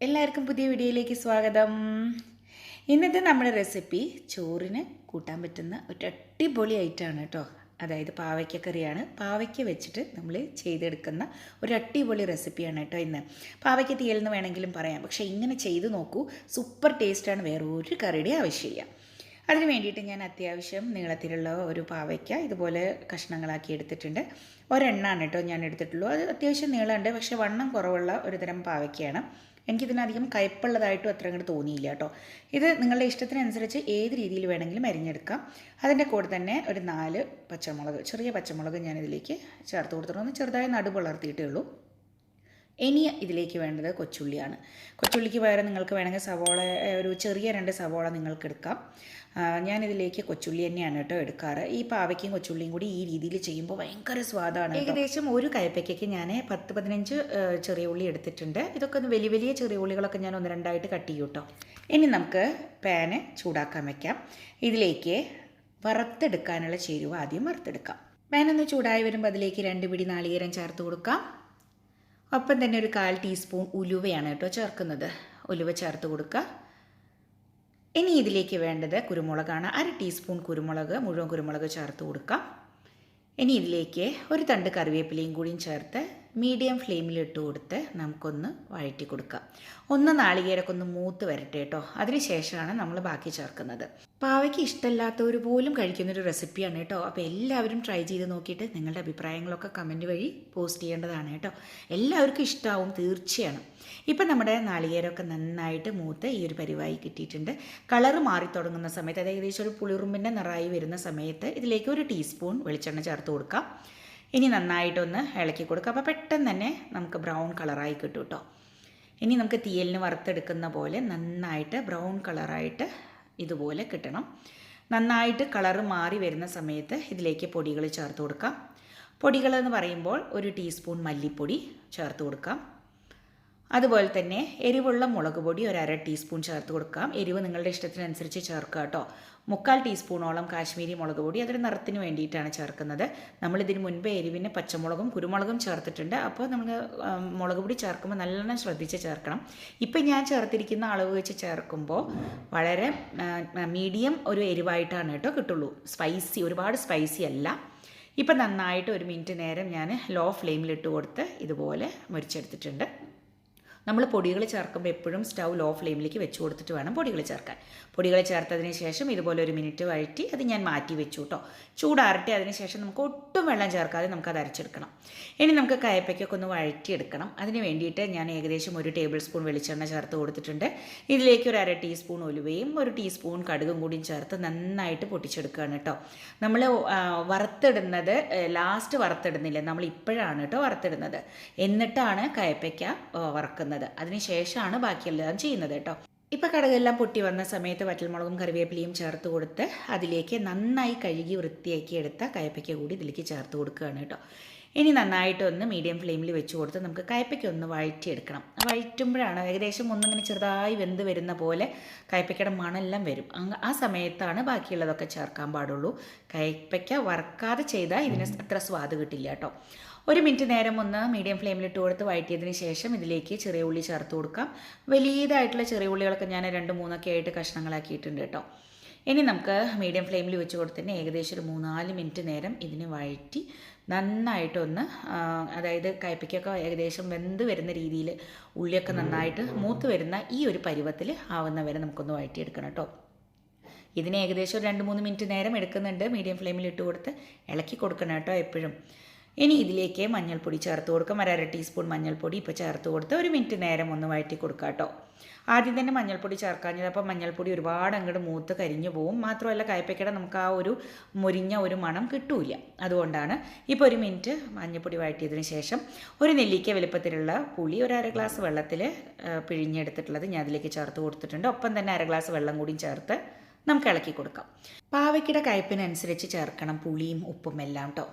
എല്ലാവർക്കും പുതിയ വീഡിയോയിലേക്ക് സ്വാഗതം. ഇന്നത്തെ നമ്മുടെ റെസിപ്പി ചോറിന് കൂട്ടാൻ പറ്റുന്ന ഒരു അടിപൊളി ഐറ്റമാണ് കേട്ടോ. അതായത് പാവയ്ക്കക്കറിയാണ്. പാവയ്ക്ക വെച്ചിട്ട് നമ്മൾ ചെയ്തെടുക്കുന്ന ഒരു അടിപൊളി റെസിപ്പിയാണ് കേട്ടോ ഇന്ന്. പാവയ്ക്ക തീയലെന്ന് വേണമെങ്കിലും പറയാം, പക്ഷേ ഇങ്ങനെ ചെയ്ത് നോക്കൂ, സൂപ്പർ ടേസ്റ്റാണ്. വേറെ ഒരു കറിയുടെ ആവശ്യമില്ല. അതിന് വേണ്ടിയിട്ട് ഞാൻ അത്യാവശ്യം നീളത്തിലുള്ള ഒരു പാവയ്ക്ക ഇതുപോലെ കഷ്ണങ്ങളാക്കി എടുത്തിട്ടുണ്ട്. ഒരെണ്ണമാണ് കേട്ടോ ഞാൻ എടുത്തിട്ടുള്ളൂ. അത് അത്യാവശ്യം നീളമുണ്ട്, പക്ഷേ വണ്ണം കുറവുള്ള ഒരു തരം പാവയ്ക്കയാണ്. എനിക്കിതിനധികം കയ്പ്പുള്ളതായിട്ടും അത്ര അങ്ങോട്ട് തോന്നിയില്ല കേട്ടോ. ഇത് നിങ്ങളുടെ ഇഷ്ടത്തിനനുസരിച്ച് ഏത് രീതിയിൽ വേണമെങ്കിലും അരിഞ്ഞെടുക്കാം. അതിൻ്റെ കൂടെ തന്നെ ഒരു 4 പച്ചമുളക്, ചെറിയ പച്ചമുളക് ഞാനിതിലേക്ക് ചേർത്ത് കൊടുത്തിട്ടുണ്ട്. ചെറുതായി നടു വളർത്തിയിട്ടേ ഉള്ളൂ. ഇനി ഇതിലേക്ക് വേണ്ടത് കൊച്ചുള്ളിയാണ്. കൊച്ചുള്ളിക്ക് പകരം നിങ്ങൾക്ക് വേണമെങ്കിൽ സവോള, ഒരു ചെറിയ 2 സവോള നിങ്ങൾക്ക് എടുക്കാം. ഞാനിതിലേക്ക് കൊച്ചുള്ളി തന്നെയാണ് കേട്ടോ എടുക്കാറ്. ഈ പാവയ്ക്കും കൊച്ചുള്ളിയും കൂടി ഈ രീതിയിൽ ചെയ്യുമ്പോൾ ഭയങ്കര സ്വാദാണ്. ഏകദേശം ഒരു കയ്പ്പയ്ക്കൊക്കെ ഞാൻ 10-15 ചെറിയ ഉള്ളി എടുത്തിട്ടുണ്ട്. ഇതൊക്കെ ഒന്ന് വലിയ വലിയ ചെറിയ ഉള്ളികളൊക്കെ ഞാൻ 1-2 കട്ട് ചെയ്യും കേട്ടോ. ഇനി നമുക്ക് പാന് ചൂടാക്കാൻ വയ്ക്കാം. ഇതിലേക്ക് വറുത്തെടുക്കാനുള്ള ചേരുവ ആദ്യം വറുത്തെടുക്കാം. പാനൊന്ന് ചൂടായി വരുമ്പോൾ അതിലേക്ക് 2 പിടി നാളികേരം ചേർത്ത് കൊടുക്കാം. ഒപ്പം തന്നെ ഒരു 1/4 ടീസ്പൂൺ ഉലുവയാണ് കേട്ടോ ചേർക്കുന്നത്. ഉലുവ ചേർത്ത് കൊടുക്കുക. ഇനി ഇതിലേക്ക് വേണ്ടത് കുരുമുളകാണ്. 1/2 ടീസ്പൂൺ കുരുമുളക്, മുഴുവൻ കുരുമുളക് ചേർത്ത് കൊടുക്കാം. ഇനി ഇതിലേക്ക് ഒരു തണ്ട് കറിവേപ്പിലയും കൂടിയും ചേർത്ത് മീഡിയം ഫ്ലെയിമിൽ ഇട്ട് കൊടുത്ത് നമുക്കൊന്ന് വഴറ്റി കൊടുക്കാം. നാളികേരമൊക്കെ ഒന്ന് മൂത്ത് വരട്ടെ കേട്ടോ. അതിനുശേഷമാണ് നമ്മൾ ബാക്കി ചേർക്കുന്നത്. പാവയ്ക്ക് ഇഷ്ടമല്ലാത്തവർ പോലും കഴിക്കുന്നൊരു റെസിപ്പിയാണ് കേട്ടോ. അപ്പോൾ എല്ലാവരും ട്രൈ ചെയ്ത് നോക്കിയിട്ട് നിങ്ങളുടെ അഭിപ്രായങ്ങളൊക്കെ കമൻറ്റ് വഴി പോസ്റ്റ് ചെയ്യേണ്ടതാണ് കേട്ടോ. എല്ലാവർക്കും ഇഷ്ടമാവും തീർച്ചയാണ്. ഇപ്പം നമ്മുടെ നാളികേരമൊക്കെ നന്നായിട്ട് മൂത്ത് ഈ ഒരു പരിവായി കിട്ടിയിട്ടുണ്ട്. കളറ് മാറി തുടങ്ങുന്ന സമയത്ത്, അത് ഏകദേശം ഒരു പുളിറുമ്പിൻ്റെ നിറായി വരുന്ന സമയത്ത് ഇതിലേക്ക് 1 ടീസ്പൂൺ വെളിച്ചെണ്ണ ചേർത്ത് കൊടുക്കാം. ഇനി നന്നായിട്ടൊന്ന് ഇളക്കി കൊടുക്കുക. അപ്പോൾ പെട്ടെന്ന് തന്നെ നമുക്ക് ബ്രൗൺ കളറായി കിട്ടും കേട്ടോ. ഇനി നമുക്ക് തീയലിന് വറുത്തെടുക്കുന്ന പോലെ നന്നായിട്ട് ബ്രൗൺ കളറായിട്ട് ഇതുപോലെ കിട്ടണം. നന്നായിട്ട് കളറ് മാറി വരുന്ന സമയത്ത് ഇതിലേക്ക് പൊടികൾ ചേർത്ത് കൊടുക്കാം. പൊടികളെന്ന് പറയുമ്പോൾ 1 ടീസ്പൂൺ മല്ലിപ്പൊടി ചേർത്ത് കൊടുക്കാം. അതുപോലെ തന്നെ എരിവുള്ള മുളക് പൊടി 1/2 ടീസ്പൂൺ ചേർത്ത് കൊടുക്കാം. എരിവ് നിങ്ങളുടെ ഇഷ്ടത്തിനനുസരിച്ച് ചേർക്കുക കേട്ടോ. 3/4 ടീസ്പൂണോളം കാശ്മീരി മുളക് പൊടി, അതൊരു നിറത്തിന് വേണ്ടിയിട്ടാണ് ചേർക്കുന്നത്. നമ്മളിതിന് മുൻപ് എരിവിന് പച്ചമുളകും കുരുമുളകും ചേർത്തിട്ടുണ്ട്. അപ്പോൾ നമ്മൾ മുളക് പൊടി ചേർക്കുമ്പോൾ നല്ലോണം ശ്രദ്ധിച്ച് ചേർക്കണം. ഇപ്പം ഞാൻ ചേർത്തിരിക്കുന്ന അളവ് വെച്ച് ചേർക്കുമ്പോൾ വളരെ മീഡിയം ഒരു എരിവായിട്ടാണ് കേട്ടോ കിട്ടുള്ളൂ. ഒരുപാട് സ്പൈസി അല്ല. ഇപ്പം നന്നായിട്ട് 1 മിനിറ്റ് നേരം ഞാൻ ലോ ഫ്ലെയിമിലിട്ട് കൊടുത്ത് ഇതുപോലെ മുരിച്ചെടുത്തിട്ടുണ്ട്. നമ്മൾ പൊടികൾ ചേർക്കുമ്പോൾ എപ്പോഴും സ്റ്റൗ ലോ ഫ്ലെയിമിലേക്ക് വെച്ച് കൊടുത്തിട്ട് വേണം പൊടികൾ ചേർക്കാൻ. പൊടികൾ ചേർത്തതിന് ശേഷം ഇതുപോലെ 1 മിനിറ്റ് വഴറ്റി അത് ഞാൻ മാറ്റി വെച്ചു കേട്ടോ. ചൂടാറട്ടെ. അതിന് ശേഷം നമുക്ക് ഒട്ടും വെള്ളം ചേർക്കാതെ നമുക്കത് അരച്ചെടുക്കണം. ഇനി നമുക്ക് കയ്പ്പയ്ക്കൊക്കെ ഒന്ന് വഴറ്റിയെടുക്കണം. അതിന് വേണ്ടിയിട്ട് ഞാൻ ഏകദേശം 1 ടേബിൾ സ്പൂൺ വെളിച്ചെണ്ണ ചേർത്ത് കൊടുത്തിട്ടുണ്ട്. ഇതിലേക്ക് 1/2 ടീസ്പൂൺ ഉലുവയും 1 ടീസ്പൂൺ കടുകും കൂടിയും ചേർത്ത് നന്നായിട്ട് പൊട്ടിച്ചെടുക്കുകയാണ് കേട്ടോ. നമ്മൾ വറുത്തിടുന്നത് ലാസ്റ്റ് വറുത്തിടുന്നില്ല, നമ്മൾ ഇപ്പോഴാണ് കേട്ടോ വറുത്തിടുന്നത്. എന്നിട്ടാണ് കയ്പ്പയ്ക്ക വറുക്കുന്നത്. അതിനുശേഷമാണ് ബാക്കിയെല്ലാം ചെയ്യുന്നത് കേട്ടോ. ഇപ്പം കടുകെല്ലാം പൊട്ടി വന്ന സമയത്ത് വറ്റൽമുളകും കറിവേപ്പിലയും ചേർത്ത് കൊടുത്ത് അതിലേക്ക് നന്നായി കഴുകി വൃത്തിയാക്കി എടുത്ത കയ്പ്പയ്ക്ക കൂടി ഇതിലേക്ക് ചേർത്ത് കൊടുക്കുകയാണ് കേട്ടോ. ഇനി നന്നായിട്ടൊന്ന് മീഡിയം ഫ്ലെയിമിൽ വെച്ച് കൊടുത്ത് നമുക്ക് കയ്പ്പയ്ക്ക ഒന്ന് വഴറ്റിയെടുക്കണം. വഴറ്റുമ്പോഴാണ് ഏകദേശം ഒന്നിങ്ങനെ ചെറുതായി വെന്ത് വരുന്ന പോലെ കയ്പ്പയ്ക്കയുടെ മണമെല്ലാം വരും. ആ സമയത്താണ് ബാക്കിയുള്ളതൊക്കെ ചേർക്കാൻ പാടുള്ളൂ. കയ്പ്പയ്ക്ക വറുക്കാതെ ചെയ്താൽ ഇതിന് അത്ര സ്വാദ് കിട്ടില്ല കേട്ടോ. 1 മിനിറ്റ് നേരം ഒന്ന് മീഡിയം ഫ്ലെയിമിലിട്ട് കൊടുത്ത് വഴറ്റിയതിന് ശേഷം ഇതിലേക്ക് ചെറിയ ഉള്ളി ചേർത്ത് കൊടുക്കാം. വലിയതായിട്ടുള്ള ചെറിയ ഉള്ളികളൊക്കെ ഞാൻ 2-3 ആയിട്ട് കഷ്ണങ്ങളാക്കിയിട്ടുണ്ട് കേട്ടോ. ഇനി നമുക്ക് മീഡിയം ഫ്ലെയിമിൽ വെച്ച് കൊടുത്തന്നെ ഏകദേശം ഒരു 3-4 മിനിറ്റ് നേരം ഇതിന് വഴറ്റി നന്നായിട്ടൊന്ന്, അതായത് കയ്പ്പയ്ക്കൊക്കെ ഏകദേശം വെന്ത് വരുന്ന രീതിയിൽ ഉള്ളിയൊക്കെ നന്നായിട്ട് മൂത്ത് വരുന്ന ഈ ഒരു പരുവത്തിൽ ആവുന്നവരെ നമുക്കൊന്ന് വഴറ്റിയെടുക്കണം കേട്ടോ. ഇതിന് ഏകദേശം ഒരു 2-3 മിനിറ്റ് നേരം എടുക്കുന്നുണ്ട്. മീഡിയം ഫ്ലെയിമിൽ ഇട്ട് കൊടുത്ത് ഇളക്കി കൊടുക്കണം കേട്ടോ എപ്പോഴും. ഇനി ഇതിലേക്ക് മഞ്ഞൾപ്പൊടി ചേർത്ത് കൊടുക്കാം. 1/2 ടീസ്പൂൺ മഞ്ഞൾപ്പൊടി ഇപ്പോൾ ചേർത്ത് കൊടുത്ത് 1 മിനിറ്റ് നേരം ഒന്ന് വഴറ്റി കൊടുക്കുക കേട്ടോ. ആദ്യം തന്നെ മഞ്ഞൾപ്പൊടി ചേർക്കാഞ്ഞത്, അപ്പോൾ മഞ്ഞൾപ്പൊടി ഒരുപാട് അങ്ങോട്ട് മൂത്ത് കരിഞ്ഞു പോവും. മാത്രമല്ല കയ്പ്പയ്ക്കയുടെ നമുക്ക് ആ ഒരു മുരിഞ്ഞ ഒരു മണം കിട്ടൂല. അതുകൊണ്ടാണ് ഇപ്പോൾ 1 മിനിറ്റ് മഞ്ഞൾപ്പൊടി വഴറ്റിയതിന് ശേഷം 1 നെല്ലിക്ക വലുപ്പത്തിലുള്ള പുളി 1/2 ഗ്ലാസ് വെള്ളത്തിൽ പിഴിഞ്ഞെടുത്തിട്ടുള്ളത് ഞാൻ അതിലേക്ക് ചേർത്ത് കൊടുത്തിട്ടുണ്ട്. ഒപ്പം തന്നെ 1/2 ഗ്ലാസ് വെള്ളം കൂടിയും ചേർത്ത് നമുക്ക് ഇളക്കി കൊടുക്കാം. പാവയ്ക്കയുടെ കയ്പ്പിനനുസരിച്ച് ചേർക്കണം പുളിയും ഉപ്പും എല്ലാം കേട്ടോ.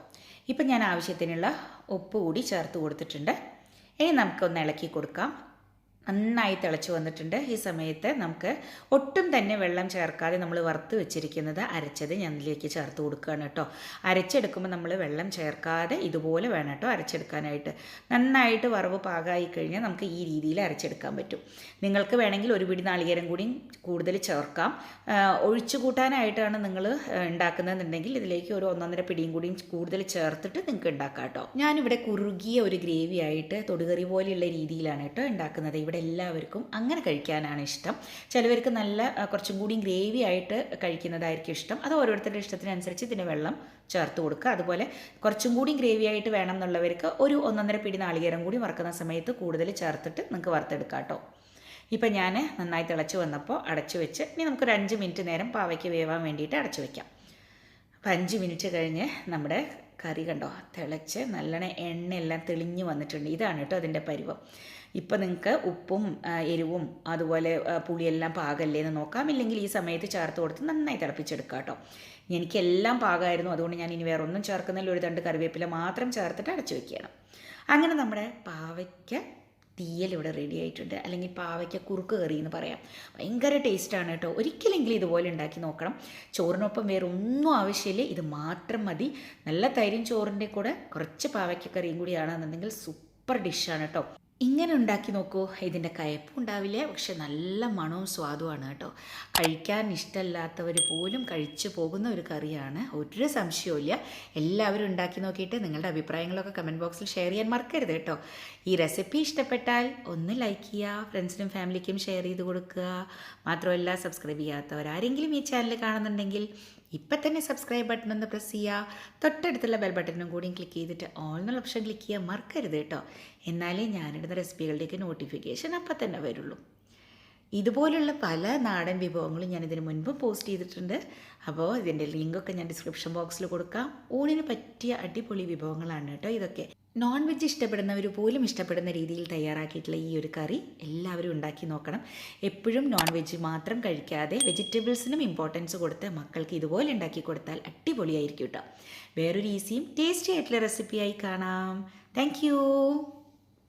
ഇപ്പം ഞാൻ ആവശ്യത്തിനുള്ള ഉപ്പ് കൂടി ചേർത്ത് കൊടുത്തിട്ടുണ്ട്. ഇനി നമുക്കൊന്ന് ഇളക്കി കൊടുക്കാം. നന്നായി തിളച്ച് വന്നിട്ടുണ്ട്. ഈ സമയത്ത് നമുക്ക് ഒട്ടും തന്നെ വെള്ളം ചേർക്കാതെ നമ്മൾ വറുത്ത് വെച്ചിരിക്കുന്നത് അരച്ചത് ഞാൻ ഇതിലേക്ക് ചേർത്ത് കൊടുക്കുകയാണ് കേട്ടോ. അരച്ചെടുക്കുമ്പോൾ നമ്മൾ വെള്ളം ചേർക്കാതെ ഇതുപോലെ വേണം കേട്ടോ അരച്ചെടുക്കാനായിട്ട്. നന്നായിട്ട് വറവ് പാകമായി കഴിഞ്ഞാൽ നമുക്ക് ഈ രീതിയിൽ അരച്ചെടുക്കാൻ പറ്റും. നിങ്ങൾക്ക് വേണമെങ്കിൽ ഒരു പിടി നാളികേരം കൂടി കൂടുതൽ ചേർക്കാം. ഒഴിച്ചു കൂട്ടാനായിട്ടാണ് നിങ്ങൾ ഉണ്ടാക്കുന്നതെന്നുണ്ടെങ്കിൽ ഇതിലേക്ക് ഒരു 1.5 പിടിയും കൂടിയും കൂടുതൽ ചേർത്തിട്ട് നിങ്ങൾക്ക് ഉണ്ടാക്കാം കേട്ടോ. ഞാനിവിടെ കുറുകിയ ഒരു ഗ്രേവി ആയിട്ട് തൊടുകറി പോലെയുള്ള രീതിയിലാണ് കേട്ടോ ഉണ്ടാക്കുന്നത്. ഇവിടെ എല്ലാവർക്കും അങ്ങനെ കഴിക്കാനാണ് ഇഷ്ടം. ചിലവർക്ക് നല്ല കുറച്ചും കൂടി ഗ്രേവി ആയിട്ട് കഴിക്കുന്നതായിരിക്കും ഇഷ്ടം. അത് ഓരോരുത്തരുടെ ഇഷ്ടത്തിനനുസരിച്ച് ഇതിന് വെള്ളം ചേർത്ത് കൊടുക്കുക. അതുപോലെ കുറച്ചും കൂടി ഗ്രേവി ആയിട്ട് വേണം എന്നുള്ളവർക്ക് ഒരു 1.5 പിടി നാളികേരം കൂടി വറുക്കുന്ന സമയത്ത് കൂടുതൽ ചേർത്തിട്ട് നിങ്ങൾക്ക് വറുത്തെടുക്കാം കേട്ടോ. ഇപ്പം ഞാൻ നന്നായി തിളച്ച് വന്നപ്പോൾ അടച്ചു വെച്ച് ഇനി നമുക്കൊരു 5 മിനിറ്റ് നേരം പാവയ്ക്ക് വേവാൻ വേണ്ടിയിട്ട് അടച്ചു വയ്ക്കാം. അപ്പം 5 മിനിറ്റ് കഴിഞ്ഞ് നമ്മുടെ കറി കണ്ടോ തിളച്ച് നല്ലോണം എണ്ണയെല്ലാം തെളിഞ്ഞ് വന്നിട്ടുണ്ട്. ഇതാണ് കേട്ടോ അതിൻ്റെ പരുവം. ഇപ്പം നിങ്ങൾക്ക് ഉപ്പും എരിവും അതുപോലെ പുളിയെല്ലാം പാകമല്ലേ എന്ന് നോക്കാം. ഇല്ലെങ്കിൽ ഈ സമയത്ത് ചേർത്ത് കൊടുത്ത് നന്നായി തിളപ്പിച്ചെടുക്കാം കേട്ടോ. എനിക്കെല്ലാം പാകമായിരുന്നു, അതുകൊണ്ട് ഞാൻ ഇനി വേറെ ഒന്നും ചേർക്കുന്നില്ല. ഒരു 2 കറിവേപ്പില മാത്രം ചേർത്തിട്ട് അടച്ചു വയ്ക്കണം. അങ്ങനെ നമ്മുടെ പാവയ്ക്ക തീയൽ ഇവിടെ റെഡി ആയിട്ടുണ്ട്, അല്ലെങ്കിൽ പാവയ്ക്ക കുറുക്ക് കറി എന്ന് പറയാം. ഭയങ്കര ടേസ്റ്റാണ് കേട്ടോ. ഒരിക്കലെങ്കിലും ഇതുപോലെ ഉണ്ടാക്കി നോക്കണം. ചോറിനൊപ്പം വേറെ ഒന്നും ആവശ്യമില്ല, ഇത് മാത്രം മതി. നല്ല തൈരും ചോറിൻ്റെ കൂടെ കുറച്ച് പാവയ്ക്ക കറിയും കൂടിയാണെന്നുണ്ടെങ്കിൽ സൂപ്പർ ഡിഷാണ് കേട്ടോ. ഇങ്ങനെ ഉണ്ടാക്കി നോക്കൂ. ഇതിൻ്റെ കയ്പും ഉണ്ടാവില്ല, പക്ഷെ നല്ല മണവും സ്വാദുമാണ് കേട്ടോ. കഴിക്കാൻ ഇഷ്ടമല്ലാത്തവർ പോലും കഴിച്ചു പോകുന്ന ഒരു കറിയാണ്, ഒരു സംശയവുമില്ല. എല്ലാവരും ഉണ്ടാക്കി നോക്കിയിട്ട് നിങ്ങളുടെ അഭിപ്രായങ്ങളൊക്കെ കമൻറ്റ് ബോക്സിൽ ഷെയർ ചെയ്യാൻ മറക്കരുത് കേട്ടോ. ഈ റെസിപ്പി ഇഷ്ടപ്പെട്ടാൽ ഒന്ന് ലൈക്ക് ചെയ്യുക, ഫ്രണ്ട്സിനും ഫാമിലിക്കും ഷെയർ ചെയ്ത് കൊടുക്കുക. മാത്രമല്ല സബ്സ്ക്രൈബ് ചെയ്യാത്തവരാരെങ്കിലും ഈ ചാനൽ കാണുന്നുണ്ടെങ്കിൽ ഇപ്പം തന്നെ സബ്സ്ക്രൈബ് ബട്ടൺ ഒന്ന് പ്രസ് ചെയ്യുക. തൊട്ടടുത്തുള്ള ബെൽ ബട്ടണും കൂടിയും ക്ലിക്ക് ചെയ്തിട്ട് ഓൾ എന്നുള്ള ഓപ്ഷൻ ക്ലിക്ക് ചെയ്യാൻ മറക്കരുത് കേട്ടോ. എന്നാലേ ഞാനിടുന്ന റെസിപ്പികളുടെയൊക്കെ നോട്ടിഫിക്കേഷൻ അപ്പം തന്നെ വരുള്ളൂ. ഇതുപോലുള്ള പല നാടൻ വിഭവങ്ങളും ഞാൻ ഇതിന് മുൻപ് പോസ്റ്റ് ചെയ്തിട്ടുണ്ട്. അപ്പോൾ ഇതിൻ്റെ ലിങ്കൊക്കെ ഞാൻ ഡിസ്ക്രിപ്ഷൻ ബോക്സിൽ കൊടുക്കാം. ഊണിന് പറ്റിയ അടിപൊളി വിഭവങ്ങളാണ് കേട്ടോ ഇതൊക്കെ. നോൺ വെജ് ഇഷ്ടപ്പെടുന്നവർ പോലും ഇഷ്ടപ്പെടുന്ന രീതിയിൽ തയ്യാറാക്കിയിട്ടുള്ള ഈ ഒരു കറി എല്ലാവരും ഉണ്ടാക്കി നോക്കണം. എപ്പോഴും നോൺ വെജ് മാത്രം കഴിക്കാതെ വെജിറ്റബിൾസിനും ഇമ്പോർട്ടൻസ് കൊടുത്ത് മക്കൾക്ക് ഇതുപോലെ ഉണ്ടാക്കി കൊടുത്താൽ അടിപൊളിയായിരിക്കും കേട്ടോ. വേറൊരു ഈസിയും ടേസ്റ്റി ആയിട്ടുള്ള റെസിപ്പിയായി കാണാം. താങ്ക്